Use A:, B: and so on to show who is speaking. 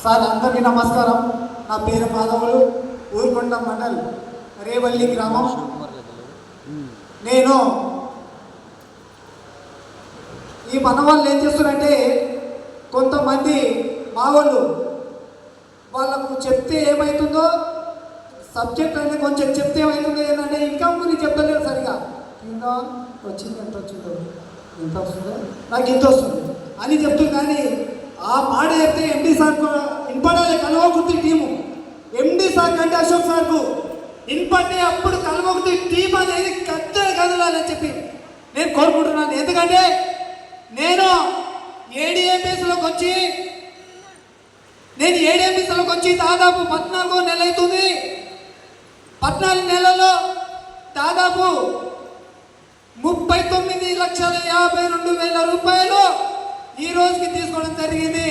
A: Sir అందరికీ నమస్కారం. నా పేరు మాధవులు, ఊరుకొండ మండల్ రేవల్లి గ్రామం. నేను ఈ మన వాళ్ళు ఏం చేస్తున్నారంటే, కొంతమంది మా వాళ్ళకు చెప్తే ఏమవుతుందో, సబ్జెక్ట్ అంటే కొంచెం చెప్తే ఏమవుతుందో ఏంటంటే ఇన్కమ్ గురించి చెప్తలేరు సరిగా. ఇంకా వచ్చింది ఎంత వచ్చిందో, ఎంత వస్తుందో, నాకు ఇంత వస్తుంది అని చెప్తుంది. కానీ ఆ మాట చెప్తే ఎండి సార్ ఇన్పడాలి. కలవకుర్తి టీము ఎండి సార్ కంటే అశోక్ సార్కు ఇన్పడి అప్పుడు కలవకుర్తి టీం అనేది కత్తెర కదలాలని చెప్పి నేను కోరుకుంటున్నాను. ఎందుకంటే నేను ఏడీఎంపీసీలోకి వచ్చి దాదాపు 14 నెలలు అవుతుంది. 14 నెలల్లో దాదాపు 39,52,000 రూపాయలు ఈ రోజుకి తీసుకోవడం జరిగింది.